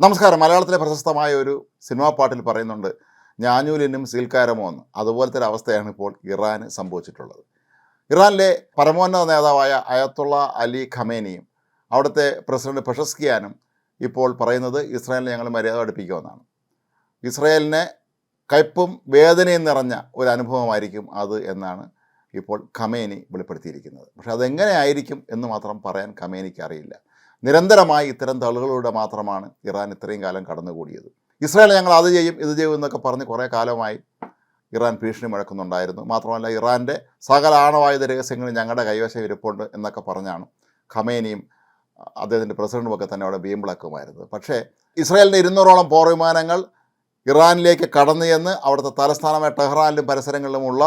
നമസ്കാരം. മലയാളത്തിലെ പ്രശസ്തമായ ഒരു സിനിമാ പാട്ടിൽ പറയുന്നുണ്ട്, ഞാഞ്ഞൂലിനും സീൽക്കാരമോ എന്ന്. അതുപോലത്തെ ഒരു അവസ്ഥയാണ് ഇപ്പോൾ ഇറാന് സംഭവിച്ചിട്ടുള്ളത്. ഇറാനിലെ പരമോന്നത നേതാവായ അയത്തുള്ള അലി ഖമേനിയും അവിടുത്തെ പ്രസിഡന്റ് പെഷസ്കിയാനും ഇപ്പോൾ പറയുന്നത് ഇസ്രായേലിനെ ഞങ്ങൾ മര്യാദ പഠിപ്പിക്കുമെന്നാണ്. ഇസ്രായേലിനെ കയ്പും വേദനയും നിറഞ്ഞ ഒരു അനുഭവമായിരിക്കും അത് എന്നാണ് ഇപ്പോൾ ഖമേനി വെളിപ്പെടുത്തിയിരിക്കുന്നത്. പക്ഷേ അതെങ്ങനെയായിരിക്കും എന്ന് മാത്രം പറയാൻ ഖമേനിക്ക് അറിയില്ല. നിരന്തരമായി ഇത്തരം തള്ളുകളിലൂടെ മാത്രമാണ് ഇറാൻ ഇത്രയും കാലം കടന്നുകൂടിയത്. ഇസ്രായേൽ ഞങ്ങൾ അത് ചെയ്യും ഇത് ചെയ്യും എന്നൊക്കെ പറഞ്ഞ് കുറേ കാലമായി ഇറാൻ ഭീഷണി മുഴക്കുന്നുണ്ടായിരുന്നു. മാത്രമല്ല ഇറാൻ്റെ സകല ആണവായുധ രഹസ്യങ്ങൾ ഞങ്ങളുടെ കൈവശം ഇരിപ്പുണ്ട് എന്നൊക്കെ പറഞ്ഞാണ് ഖമേനിയും അദ്ദേഹത്തിൻ്റെ പ്രസിഡൻറ്റുമൊക്കെ തന്നെ അവിടെ വീമ്പിളക്കുമായിരുന്നത്. പക്ഷേ ഇസ്രായേലിൻ്റെ 200ഓളം പോർ വിമാനങ്ങൾ ഇറാനിലേക്ക് കടന്നു ചെന്ന് അവിടുത്തെ തലസ്ഥാനമായ ടെഹ്റാനിലും പരിസരങ്ങളിലുമുള്ള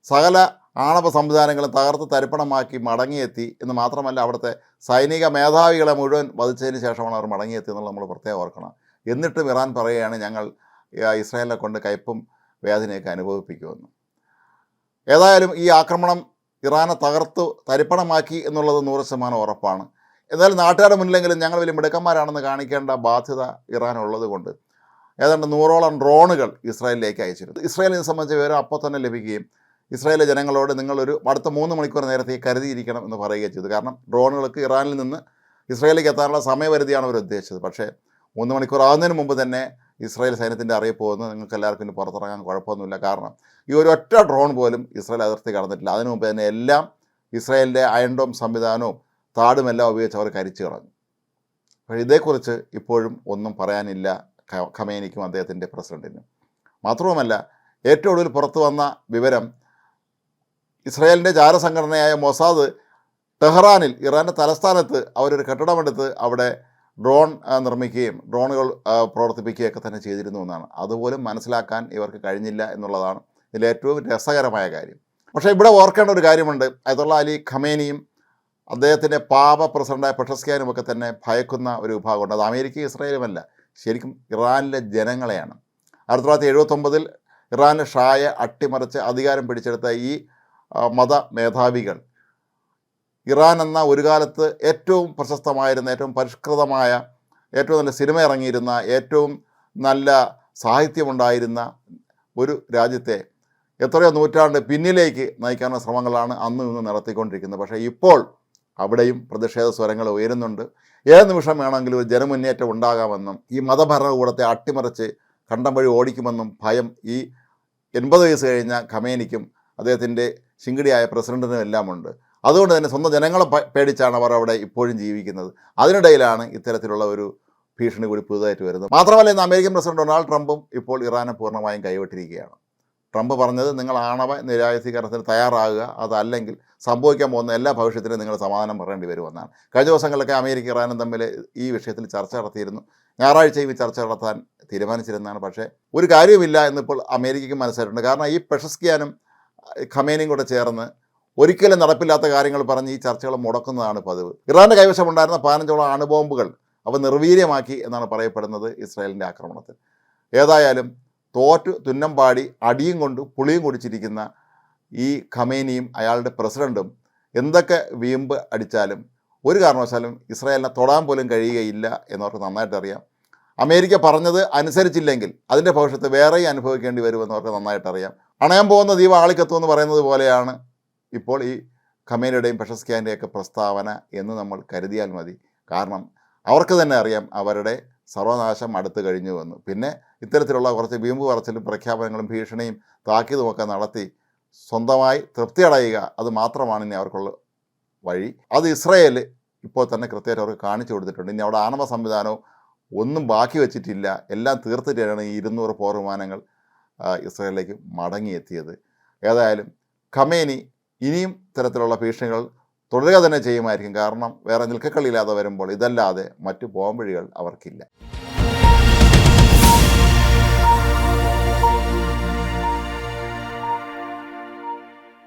സകല ആണവ സംവിധാനങ്ങളും തകർത്ത് തരിപ്പണമാക്കി മടങ്ങിയെത്തി എന്ന് മാത്രമല്ല അവിടുത്തെ സൈനിക മേധാവികളെ മുഴുവൻ വധിച്ചതിന് ശേഷമാണ് അവർ മടങ്ങിയെത്തി എന്നുള്ളത് നമ്മൾ പ്രത്യേകം ഓർക്കണം. എന്നിട്ടും ഇറാൻ പറയുകയാണ് ഞങ്ങൾ ഇസ്രായേലിനെ കൊണ്ട് കയ്പും വേദനയൊക്കെ അനുഭവിപ്പിക്കുമെന്ന്. ഏതായാലും ഈ ആക്രമണം ഇറാനെ തകർത്തു തരിപ്പണമാക്കി എന്നുള്ളത് 100% ഉറപ്പാണ്. എന്നാലും നാട്ടുകാരുടെ മുന്നിലെങ്കിലും ഞങ്ങൾ വലിയ മിടുക്കന്മാരാണെന്ന് കാണിക്കേണ്ട ബാധ്യത ഇറാനുള്ളത് കൊണ്ട് ഏതാണ്ട് 100ഓളം ഡ്രോണുകൾ ഇസ്രായേലിലേക്ക് അയച്ചിരുന്നു. ഇസ്രായേലിനെ സംബന്ധിച്ച വിവരം അപ്പോൾ തന്നെ ലഭിക്കുകയും ഇസ്രായേലിലെ ജനങ്ങളോട് നിങ്ങളൊരു അടുത്ത 3 മണിക്കൂർ നേരത്തെ കരുതിയിരിക്കണം എന്ന് പറയുകയും ചെയ്തു. കാരണം ഡ്രോണുകൾക്ക് ഇറാനിൽ നിന്ന് ഇസ്രായേലിലേക്ക് എത്താനുള്ള സമയപരിധിയാണ് അവർ ഉദ്ദേശിച്ചത്. പക്ഷേ 3 മണിക്കൂർ ആകുന്നതിന് മുമ്പ് തന്നെ ഇസ്രായേൽ സൈന്യത്തിൻ്റെ അറിയിപ്പ് വന്ന് നിങ്ങൾക്ക് എല്ലാവർക്കും ഇനി പുറത്തിറങ്ങാൻ കുഴപ്പമൊന്നുമില്ല. കാരണം ഈ ഒരൊറ്റ ഡ്രോൺ പോലും ഇസ്രായേൽ അതിർത്തി കടന്നിട്ടില്ല. അതിനു മുമ്പ് തന്നെ എല്ലാം ഇസ്രായേലിൻ്റെ അയൺ ഡോം സംവിധാനവും താടുമെല്ലാം ഉപയോഗിച്ച് അവർ കരിച്ചു കളഞ്ഞു. പക്ഷേ ഇതേക്കുറിച്ച് ഇപ്പോഴും ഒന്നും പറയാനില്ല ഖമേനിക്കും അദ്ദേഹത്തിൻ്റെ പ്രസിഡൻറ്റിനും. മാത്രവുമല്ല ഏറ്റവും ഒടുവിൽ പുറത്തു വന്ന വിവരം ഇസ്രായേലിൻ്റെ ചാരസംഘടനയായ മൊസാദ് ടെഹ്റാനിൽ ഇറാൻ്റെ തലസ്ഥാനത്ത് അവരൊരു കെട്ടിടമെടുത്ത് അവിടെ ഡ്രോൺ നിർമ്മിക്കുകയും ഡ്രോണുകൾ പ്രവർത്തിപ്പിക്കുകയൊക്കെ തന്നെ ചെയ്തിരുന്നു എന്നാണ്. അതുപോലും മനസ്സിലാക്കാൻ ഇവർക്ക് കഴിഞ്ഞില്ല എന്നുള്ളതാണ് ഇതിലേറ്റവും രസകരമായ കാര്യം. പക്ഷേ ഇവിടെ ഓർക്കേണ്ട ഒരു കാര്യമുണ്ട്. അയത്തുള്ള അലി ഖമേനിയും അദ്ദേഹത്തിൻ്റെ പാപ പ്രസിഡൻ്റായ പെഷസ്കിയാനും ഒക്കെ തന്നെ ഭയക്കുന്ന ഒരു വിഭാഗമുണ്ട്. അത് അമേരിക്കയും ഇസ്രായേലുമല്ല, ശരിക്കും ഇറാനിലെ ജനങ്ങളെയാണ്. 1979 ഇറാനിലെ ഷായെ അട്ടിമറിച്ച് അധികാരം പിടിച്ചെടുത്ത ഈ മത മേധാവികൾ ഇറാൻ എന്ന ഒരു കാലത്ത് ഏറ്റവും പ്രശസ്തമായിരുന്ന, ഏറ്റവും പരിഷ്കൃതമായ, ഏറ്റവും നല്ല സിനിമ ഇറങ്ങിയിരുന്ന, ഏറ്റവും നല്ല സാഹിത്യമുണ്ടായിരുന്ന ഒരു രാജ്യത്തെ എത്രയോ നൂറ്റാണ്ട് പിന്നിലേക്ക് നയിക്കാനുള്ള ശ്രമങ്ങളാണ് അന്നും ഇന്നും നടത്തിക്കൊണ്ടിരിക്കുന്നത്. പക്ഷേ ഇപ്പോൾ അവിടെയും പ്രതിഷേധ സ്വരങ്ങൾ ഉയരുന്നുണ്ട്. ഏത് നിമിഷം വേണമെങ്കിലും ഒരു ജനമുന്നേറ്റം ഉണ്ടാകാമെന്നും ഈ മതഭരണകൂടത്തെ അട്ടിമറിച്ച് കണ്ടം വഴി ഓടിക്കുമെന്നും ഭയം ഈ 80 വയസ്സ് കഴിഞ്ഞ ഖമേനിക്കും അദ്ദേഹത്തിൻ്റെ ശിങ്കിടിയായ പ്രസിഡൻറ്റിനും എല്ലാം ഉണ്ട്. അതുകൊണ്ട് തന്നെ സ്വന്തം ജനങ്ങളെ പേടിച്ചാണ് അവർ അവിടെ ഇപ്പോഴും ജീവിക്കുന്നത്. അതിനിടയിലാണ് ഇത്തരത്തിലുള്ള ഒരു ഭീഷണി കൂടി പുതുതായിട്ട് വരുന്നത്. മാത്രമല്ല ഇന്ന് അമേരിക്കൻ പ്രസിഡന്റ് ഡൊണാൾഡ് ട്രംപും ഇപ്പോൾ ഇറാനെ പൂർണ്ണമായും കൈവിട്ടിരിക്കുകയാണ്. ട്രംപ് പറഞ്ഞത് നിങ്ങൾ ആണവ നിരായുധീകരണത്തിന് തയ്യാറാകുക, അതല്ലെങ്കിൽ സംഭവിക്കാൻ പോകുന്ന എല്ലാ ഭവിഷ്യത്തിനും നിങ്ങൾ സമാധാനം പറയേണ്ടി വരുമെന്നാണ്. കഴിഞ്ഞ ദിവസങ്ങളിലൊക്കെ അമേരിക്ക ഇറാനും തമ്മിൽ ഈ വിഷയത്തിൽ ചർച്ച നടത്തിയിരുന്നു. ഞായറാഴ്ചയും ഈ ചർച്ച നടത്താൻ തീരുമാനിച്ചിരുന്നതാണ്. പക്ഷേ ഒരു കാര്യവുമില്ല എന്നിപ്പോൾ അമേരിക്കയ്ക്ക് മനസ്സിലായിട്ടുണ്ട്. കാരണം ഈ പെഷസ്കിയാനും ഖമേനിയും കൂടെ ചേർന്ന് ഒരിക്കലും നടപ്പില്ലാത്ത കാര്യങ്ങൾ പറഞ്ഞ് ഈ ചർച്ചകൾ മുടക്കുന്നതാണ് പതിവ്. ഇറാൻ്റെ കൈവശമുണ്ടായിരുന്ന 15ഓളം അണുബോംബുകൾ അവ നിർവീര്യമാക്കി എന്നാണ് പറയപ്പെടുന്നത് ഇസ്രായേലിൻ്റെ ആക്രമണത്തിൽ. ഏതായാലും തോറ്റു തുന്നം പാടി അടിയും കൊണ്ട് പുളിയും കുടിച്ചിരിക്കുന്ന ഈ ഖമേനിയും അയാളുടെ പ്രസിഡൻറ്റും എന്തൊക്കെ വീമ്പ് അടിച്ചാലും ഒരു കാരണവശാലും ഇസ്രായേലിനെ തൊടാൻ പോലും കഴിയുകയില്ല എന്നവർക്ക് നന്നായിട്ട് അറിയാം. അമേരിക്ക പറഞ്ഞത് അനുസരിച്ചില്ലെങ്കിൽ അതിൻ്റെ ഭവിഷ്യത്ത് വേറെയും അനുഭവിക്കേണ്ടി വരുമെന്നവർക്ക് നന്നായിട്ട് അറിയാം. അണയാൻ പോകുന്ന ദീപ ആളിക്കത്തുമെന്ന് പറയുന്നത് പോലെയാണ് ഇപ്പോൾ ഈ ഖമേനിയുടെയും പെഷസ്കിയാൻ്റെയൊക്കെ പ്രസ്താവന എന്ന് നമ്മൾ കരുതിയാൽ മതി. കാരണം അവർക്ക് തന്നെ അറിയാം അവരുടെ സർവനാശം അടുത്ത് കഴിഞ്ഞുവെന്ന്. പിന്നെ ഇത്തരത്തിലുള്ള കുറച്ച് വീമ്പ് പറച്ചിലും പ്രഖ്യാപനങ്ങളും ഭീഷണിയും താക്കീതുമൊക്കെ നടത്തി സ്വന്തമായി തൃപ്തി അടയുക, അത് മാത്രമാണ് ഇനി അവർക്കുള്ള വഴി. അത് ഇസ്രായേൽ ഇപ്പോൾ തന്നെ കൃത്യമായിട്ട് അവർക്ക് കാണിച്ചു കൊടുത്തിട്ടുണ്ട്. ഇനി അവിടെ ആണവ സംവിധാനവും ഒന്നും ബാക്കി വെച്ചിട്ടില്ല. എല്ലാം തീർത്തിട്ടാണ് ഈ 200 പോർ വിമാനങ്ങൾ ഇസ്രായേലിലേക്ക് മടങ്ങിയെത്തിയത്. ഏതായാലും ഖമേനി ഇനിയും ഇത്തരത്തിലുള്ള ഭീഷണികൾ തുടരുക തന്നെ ചെയ്യുമായിരിക്കും. കാരണം വേറെ നിൽക്കക്കളിയില്ലാതെ വരുമ്പോൾ ഇതല്ലാതെ മറ്റു പോംവഴികൾ അവർക്കില്ല.